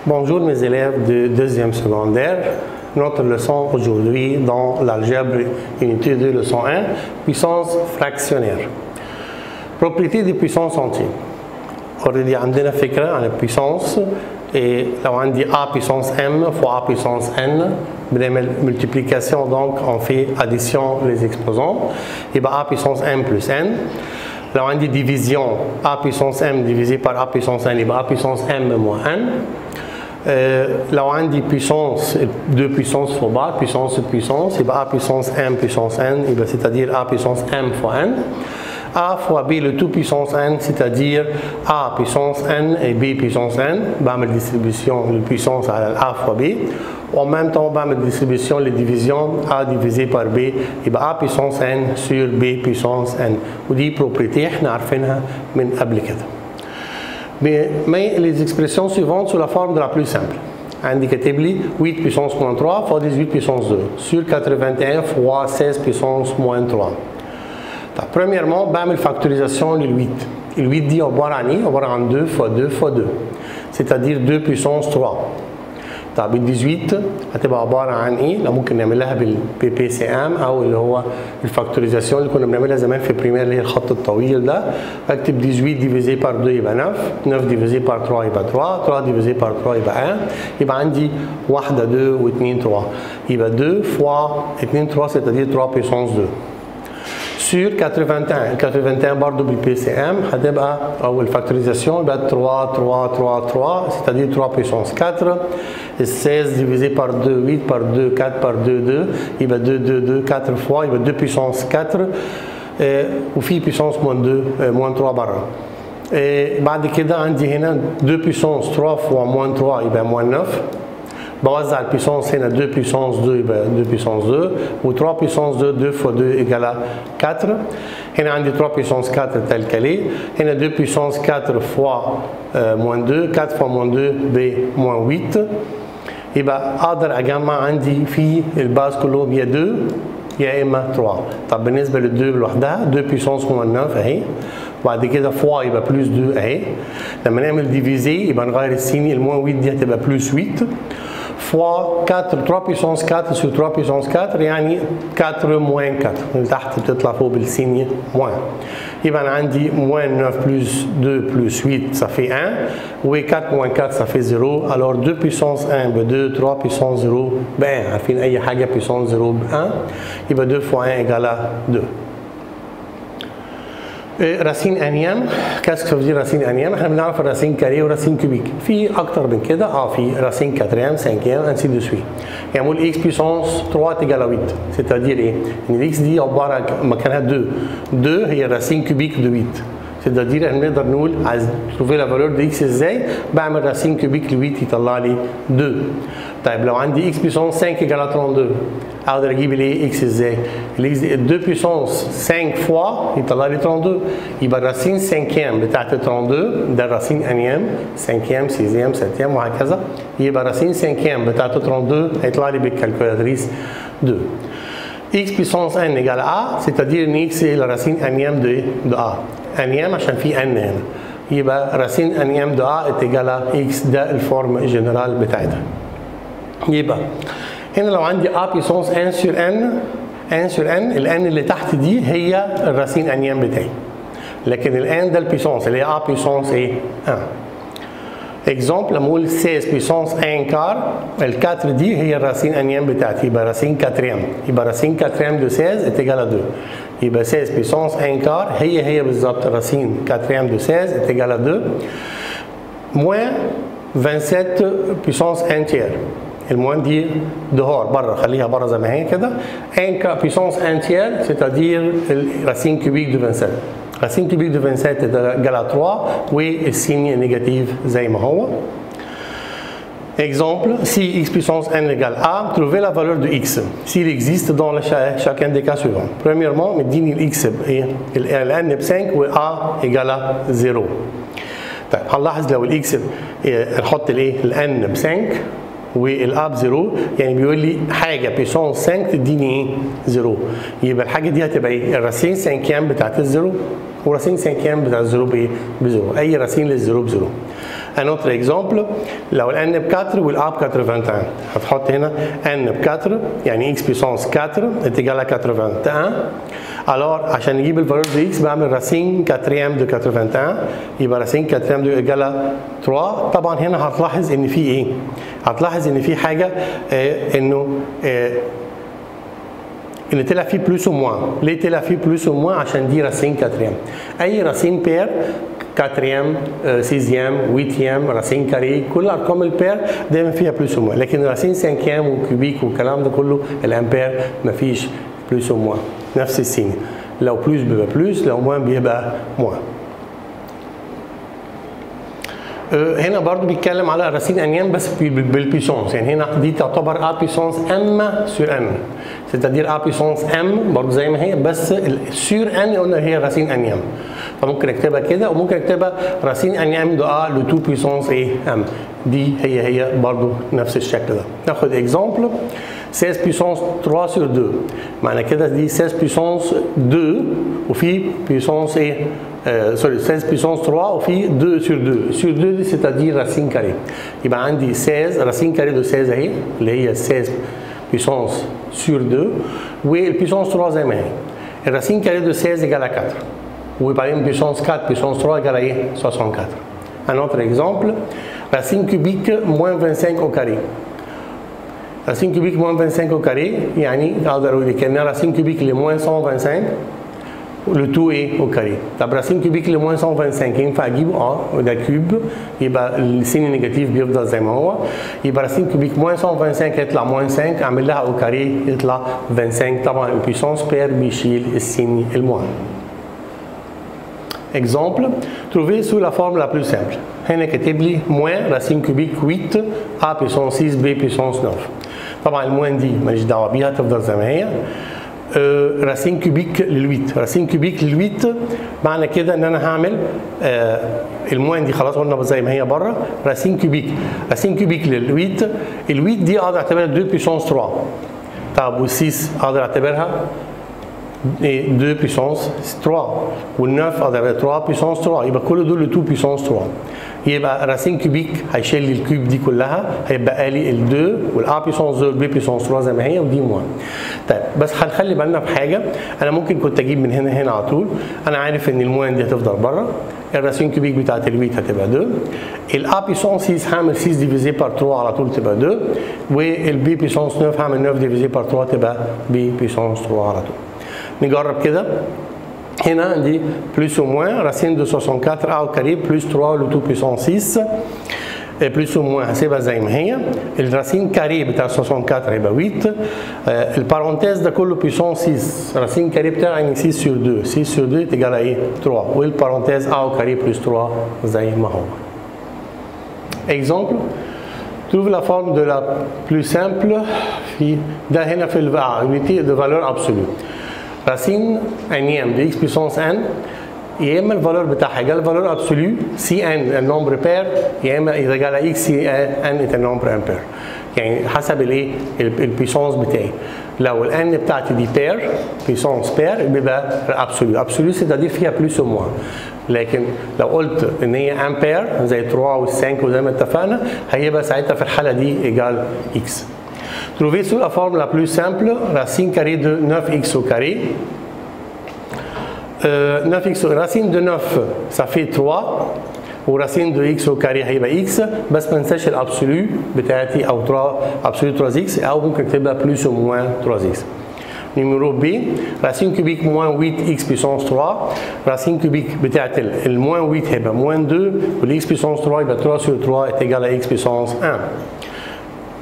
Bonjour mes élèves de deuxième secondaire. Notre leçon aujourd'hui dans l'algèbre unité 2 leçon 1, puissance fractionnaire. Propriété des puissances entières. Already عندنا فكرة عن البيسانس. Et لو عندي A puissance M fois A puissance N بنعمل multiplication, donc on fait addition les exposants, يبقى A puissance M plus N. لو عندي division A puissance M divisé par A puissance N يبقى A puissance M moins N. لو عندي puissance deux puissances fois bas puissance puissance يبقى A puissance M puissance N يبقى c'est-à-dire A puissance M fois N. A fois B le tout puissance N, c'est-à-dire A puissance N et B puissance N. بعمل distribution de puissance à A fois B. En même temps بعمل distribution les divisions A divisé par B يبقى A puissance N sur B puissance N. ودي propriété احنا عارفينها من قبل كده. Mais les expressions suivantes sous la forme de la plus simple. عندي كاتب لي 8 puissance moins 3 fois 18 puissance 2 sur 81 fois 16 puissance moins 3. Premièrement, بعمل factorisation لل 8. ال 8 دي عبارة عن ايه؟ عبارة عن 2 fois 2 fois 2. c'est-à-dire 2 puissance 3. طب ال 18 هتبقى عبارة عن ايه؟ لو ممكن نعملها بالبي بي سي ام او اللي هو الفاكتوريزاسيون اللي كنا بنعملها زمان في بريمير اللي هي الخط الطويل ده. اكتب 18 divisé par 2 يبقى 9، 9 divisé par 3 يبقى 3، 3 divisé par 3 يبقى 1. يبقى عندي 1 2 و 2 3. يبقى 2 fois 2 3 c'est-à-dire 3 puissance 2. sur 81 برضه بالبي سي ام هتبقى او الفاكتوريزاسيون يبقى 3 3 3 3 c'est-à-dire 3 puissance 4. 16 divisé par 2 8 par 2 4 par 2 2 يبقى 2 2 2 4 fois يبقى 2 puissance 4 وفي puissance moins 2 moins 3 بره. بعد كده عندي هنا 2 puissance 3 fois moins 3 يبقى moins 9. بوزع البيسانس هنا 2 puissance 2 يبقى 2 puissance 2 و 3 puissance 2 2 fois 2 égale 4. هنا عندي 3 puissance 4 tel qu'elle est. هنا 2 puissance 4 fois moins 2 4 fois moins 2 ب moins 8. يبقى اقدر اجمع عندي في الباز كلهم يا 2 يا اما 3. طب بالنسبه لل 2 لوحدها 2 puissance moins 9 اهي. وبعد كده فوا يبقى بلس 2 اهي. لما نعمل ديفيزي يبقى نغير السين الموان 8 دي هتبقى بلس 8 فوا 4 3 puissance 4 sur 3 puissance 4 يعني 4 moins 4 اللي تحت بتطلع فوق بالسين موان. يبقى انا عندي moins 9 plus 2 plus 8 ça fait 1 و 4 moins 4 ça fait 0. alors 2 puissance 1 ب 2 3 puissance 0 ب 1. عارفين اي حاجه puissance 0 ب 1 يبقى 2 fois 1 égale 2. راسين انيام. كاسك تفضيل راسين انيام احنا بنعرف الراسين كاريه وراسين كوبيك. في اكتر من كده في راسين كاتريام 5 انسي دو سوي. يعني نقول اكس بيسونس 3 تيجال 8 c'est-à-dire ايه؟ ان الاكس دي عباره مكانها 2 هي راسين كوبيك دو 8. c'est-à-dire احنا نقدر نقول عايز تشوفي لا فالور دي اكس ازاي؟ بعمل راسين كوبيك ل 8 يطلع لي 2. طيب لو عندي اكس بيسونس 5 égale 32 اقدر اجيب الايه اكس ازاي؟ الاكس 2 بيسونس 5 فوا يطلع لي 32. يبقى الراسين 5 بتاعت 32 ده الراسين انيام 5 6 7 وهكذا. يبقى الراسين 5 بتاعت 32 هيطلع لي بالكالكولاتريس 2. x puissance n égale a c'est-à-dire ان x هي الراسين انيام de a. انيام عشان في n هنا. يبقى راسين انيام de a est égal à x ده الفورم جنرال بتاعتها. يبقى هنا لو عندي A puissance n sur n ال n اللي تحت دي هي الراسين انيام بتاعي. لكن ال n ده البيسونس اللي هي A puissance ايه؟ 1. اكزامبل لما اقول 16 puissance 1 كار ال 4 دي هي الراسين انيام بتاعتي يبقى راسين 4. يبقى راسين 4 دو 16 est égal à 2. يبقى 16 puissance 1 كار هي بالظبط راسين 4 دو 16 est égal à 2 moins 27 puissance 1 tiers. الموان دي دهور بره خليها بره زي ما هي كده. 1 puissance 1 tiers c'est-à-dire الراسين كوبيك دو 27. راسين كوبيك دو 27 égale à 3 والسين نيجاتيف زي ما هو. Exemple, si x puissance n égale a, trouvez la valeur de x s'il existe dans chacun des cas suivants. Premièrement, مديني الاكس ال n ب 5 و a égale à 0. طيب هنلاحظ لو الاكس نحط الايه ال n ب 5 والاب 0 يعني بيقول لي حاجه بيسونس 5 تديني ايه؟ 0. يبقى الحاجه دي هتبقى ايه؟ الراسين 5 بتاعت الزيرو وراسين 5 بتاع الزيرو بايه؟ بزيرو. اي راسين للزيرو بزيرو. Un autre exemple لو ال n ب 4 وال a ب 81 هتحط هنا n ب 4 يعني x puissance 4 est égal à 81. Alors عشان نجيب الفالور de x بعمل racine quatrième de 81 يبقى racine quatrième de égal à 3. طبعا هنا هتلاحظ ان في ايه؟ هتلاحظ ان في حاجه انه ان طلع فيه بلس وموان. ليه طلع فيه بلس وموان؟ عشان دي راسين كاتريام. اي راسين بير كاتريام سيزيام ويتيام راسين كاري كل ارقام البير دايما فيها بلس وموان، لكن راسين سانكيام وكوبيك والكلام ده كله الامبير مفيش بلس وموان نفس السين. لو بلس بيبقى بلس، لو موان بيبقى موان. هنا برضو بيتكلم على راسين انيام بس بالبيسونس، يعني هنا دي تعتبر ا بيسونس ام سور ان، c'est-à-dire ا بيسونس ام برضو زي ما هي بس سور ان قلنا هي راسين انيام. فممكن اكتبها كده وممكن اكتبها راسين انيام دو ا لو تو بيسونس ايه ام، دي هي برضو نفس الشكل ده. ناخد اكزامبل 16 بيسونس 3 سور 2، معنى كده دي 16 بيسونس 2 وفي بيسونس ايه سوري 16 بيسونس 3 وفي 2 سور 2. سور 2 دي c'est-à-dire راسين كاري، يبقى عندي 16 راسين كاري دو 16 اهي اللي هي 16 بيسونس سور 2 والبيسونس 3 زي ما هي. الراسين كاري دو 16 égale à 4 وبعدين بيسونس 4 بيسونس 3 égale à ايه 64. Un autre exemple racine cubique moins 25 au carré. racine cubique moins 25 au carré يعني اقدر اقول كانها راسين كوبيك ل moins 125 le tout est au carré. طب راسين كوبيك ل moins 125 ينفع اجيبه؟ ده كيوب يبقى السين النيجاتيف بيفضل زي ما هو، يبقى راسين كوبيك moins 125 هيطلع moins 5 اعمل لها au carré يطلع 25. طبعا البيسونس بير بيشيل السين الموان. Exemple, trouvé sous la forme la plus simple. هنا كاتب لي moins racine cubique 8 a puissance 6 b puissance 9. طبعا الموان دي ماليش دعوه بيها تفضل زي ما هي. راسين كوبيك لل8، راسين كوبيك لل8 معنى كده ان انا هعمل الموان دي خلاص قلنا زي ما هي بره. راسين كوبيك لل8، ال8 دي اقدر اعتبرها 2 بيسونس 3. طب وال6 اقدر اعتبرها 2 بيسونس 3 وال9 اقدر اعتبرها 3 بيسونس 3، يبقى كل دول 2 بيسونس 3. يبقى راسين كوبيك هيشيل لي الكيوب دي كلها هيبقى لي ال2 والا بيسونس 2 والبي بيسونس 3 زي ما هي ودي موان. طيب بس هنخلي بالنا بحاجه، انا ممكن كنت اجيب من هنا على طول. انا عارف ان الموان دي هتفضل بره، الراسين كوبيك بتاعت ال8 هتبقى 2، الا بيسونس 6 هعمل 6 ديفيزي بار 3 على طول تبقى 2، والبي بيسونس 9 هعمل 9 ديفيزي بار 3 تبقى بي بيسونس 3 على طول. نجرب كده. هنا عندي بلس او موان راسين دو 64 a au carré plus 3 le tout puissance 6 بلس او موان هسيبها زي ما هي. الراسين كاري بتاع 64 هيبقى 8. البارونتيز ده كله بيسونس 6، راسين كاري بتاعي يعني 6 sur 2، 6 sur 2 تيجال ايه 3، والبارونتيز a au carré plus 3 زي ما هو. Exemple, trouve la forme de la plus simple في ده هنا في unité de valeur absolue. راسين انيام دي اكس بيسونس ان، يا اما الفالور بتاعها جال فالور ابسوليو سي ان النمبر بير، يا اما اذا جال اكس سي ان النمبر امبير، يعني حسب الايه البيسونس بتاعي. لو الان بتاعتي دي بير بيسونس بير بيبقى ابسوليو c'est-à-dire فيها بلس او موان. لكن لو قلت ان هي امبير زي 3 وال5 وزي ما اتفقنا هيبقى ساعتها في الحاله دي ايجال اكس. Trouver sous la forme la plus simple racine carrée de 9x au carré. 9x racine de 9 ça fait 3 ورacine de x au carré هيبقى x، بس ما ننساش الابسوليو بتاعتي او 3 absolu 3x او ممكن تبقى بلس او موان 3x. Numéro B racine cubique moins 8x puissance 3، racine cubique بتاعت الموان 8 هيبقى moins 2 والx puissance 3 يبقى 3 sur 3 est égal à x puissance 1.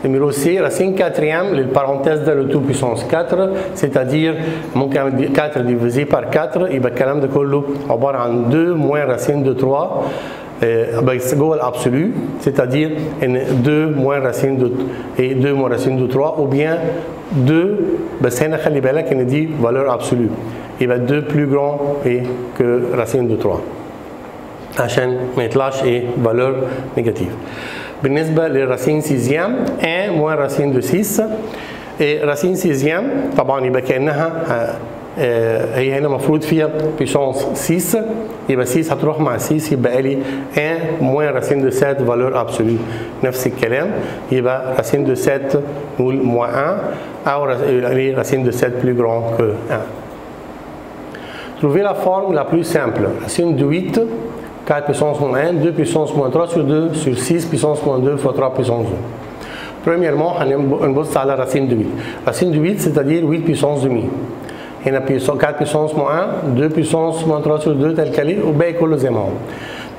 Numéro C, racine quatrième, le parenthèse de le tout puissance 4, c'est-à-dire ممكن اعمل 4 divisé par 4 يبقى الكلام ده كله عباره عن 2 moins racine de 3 بس جوه الابسوليو، c'est-à-dire ان 2 moins racine de 2 moins racine de 3 ou bien 2 بس هنا خلي بالك ان دي valeur absolue يبقى 2 plus grand que racine de 3 عشان ما يطلعش valeur négative. بالنسبه للراسين سيزيام 1 moins racine de 6 راسين سيزيام طبعا يبقى كانها هي هنا المفروض فيها بيسونس 6 يبقى 6 هتروح مع 6 يبقى لي 1 موان راسين دو 7 فالور ابسولو نفس الكلام يبقى راسين دو 7 نقول موان 1 او راسين دو 7 plus grand que 1. Trouvez la forme la plus simple. Racine de 8, 4 puissance moins 1, 2 puissance moins 3 sur 2 sur 6 puissance moins 2 fois 3 puissance 2. Premièrement, on va à la racine de 8. Racine de 8, c'est-à-dire 8 puissance demi. هنا 4 puissance moins 1, 2 puissance moins 3 sur 2 tel qu'elle est وباقي كله زي ما هو.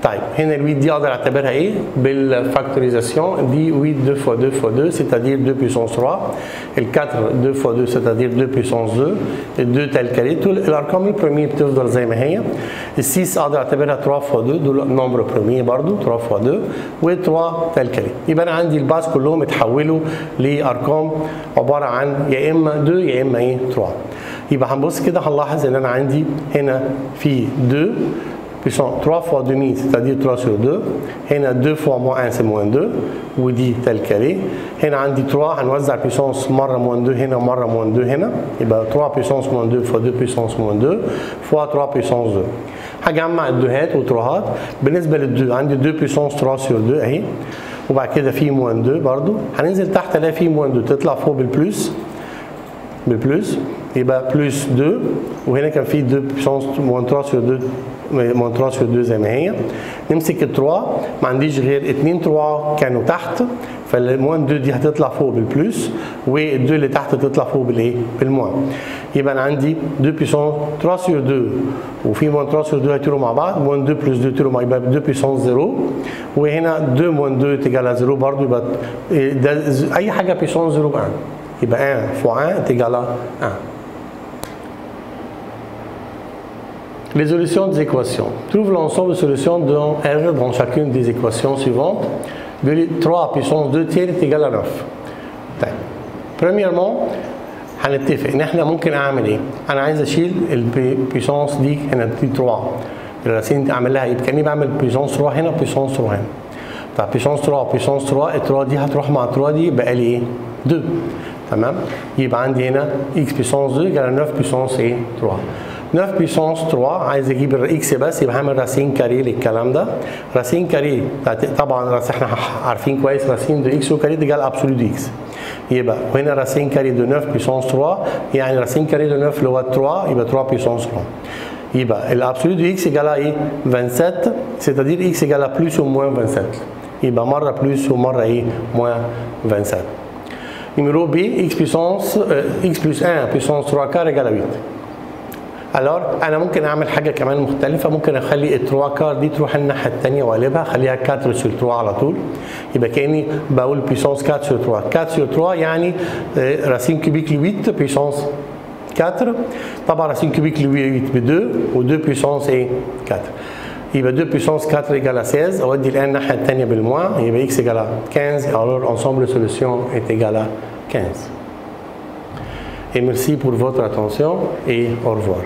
طيب هنا ال 8 دي اقدر اعتبرها ايه؟ بالفاكتوريزاسيون دي 8 2 fois 2 fois 2 c'est-à-dire 2 puissance 3. ال 4 2 fois 2 c'est-à-dire 2 puissance 2. ال 2 tel qu'elle est. الارقام البريمير بتفضل زي ما هي. ال 6 اقدر اعتبرها 3 fois 2 دول نمبر بريمير برضه 3 fois 2 و 3 tel qu'elle est. يبقى انا عندي الباس كلهم اتحولوا لارقام عباره عن يا اما 2 يا اما ايه 3. يبقى هنبص كده هنلاحظ ان انا عندي هنا في 2 puissance 3 fois demi c'est-à-dire 3 sur 2 هنا 2 fois moins 1 c'est moins 2 ودي tel qu'elle est. هنا عندي 3 هنوزع puissance مره moins 2 هنا ومره moins 2 هنا يبقى 3 puissance moins 2 fois 2 puissance moins 2 fois 3 puissance 2. هجمع الدوهات والتروهات. بالنسبه للدو عندي 2 puissance 3 sur 2 اهي وبعد كده في moins 2 برضو هننزل تحت الاقي في moins 2 تطلع فوق بالبلس يبقى بلس 2 وهنا كان في 2 puissance moins 3 sur 2 moins 3 sur 2 زي ما هي. نمسك ال 3 ما عنديش غير 2 3 كانوا تحت فالموان 2 دي هتطلع فوق بالبلس وال 2 اللي تحت تطلع فوق بالايه؟ بالموان. يبقى انا عندي 2 puissance 3 sur 2 وفي موان 3 sur 2 هيطيروا مع بعض موان 2 plus 2 يطيروا مع يبقى 2 puissance 0 وهنا 2 موان 2 تيجال 0 برضه يبقى ده اي حاجه puissance 0 ب 1 يبقى 1 fois 1 تيجال 1. Résolution des équations. Trouve l'ensemble de solutions dont R dans chacune des équations suivantes. 3 puissance 2 tiers est égal à 9. طيب. Premièrement هنتفق ان احنا ممكن اعمل ايه؟ انا عايز اشيل البيسونس دي هنا دي 3 الراسين اعمل لها ايه؟ كاني بعمل بيسونس 3 هنا وبيسونس 3 هنا. طيب بيسونس 3 بيسونس 3 ال 3 دي هتروح مع 3 دي بقى لي ايه؟ 2 تمام؟ يبقى عندي هنا x puissance 2 égale 9 puissance ايه؟ 3. 9 puissance 3 عايز اجيب الاكس بس يبقى هعمل راسين كاري للكلام ده. راسين كاري طبعا احنا عارفين كويس راسين دو اكس وكاري دي ابسولو دو اكس. يبقى وهنا راسين كاري دو 9 puissance 3 يعني راسين كاري دو 9 اللي هو 3 يبقى 3 puissance 3. يبقى الابسولو دو اكس égale ايه؟ 27 c'est-à-dire x égale à plus ou moins 27. يبقى مره بلس ومره ايه؟ moins 27. Numéro B x puissance x plus 1 puissance 3 quart égale à 8. alors انا ممكن اعمل حاجه كمان مختلفه ممكن اخلي ال 3 كار دي تروح الناحيه الثانيه واقلبها اخليها 4 sur 3 على طول يبقى كاني بقول puissance 4 sur 3 4 sur 3 يعني راسين كوبيك ل 8 puissance 4 طبعا راسين كوبيك ل 8 ب 2 و 2 puissance ايه 4 يبقى 2 puissance 4 égale à 16 اودي الان الناحيه الثانيه بالموان يبقى x égale à 15 alors l'ensemble de solution est égal à 15. Et merci pour votre attention et au revoir.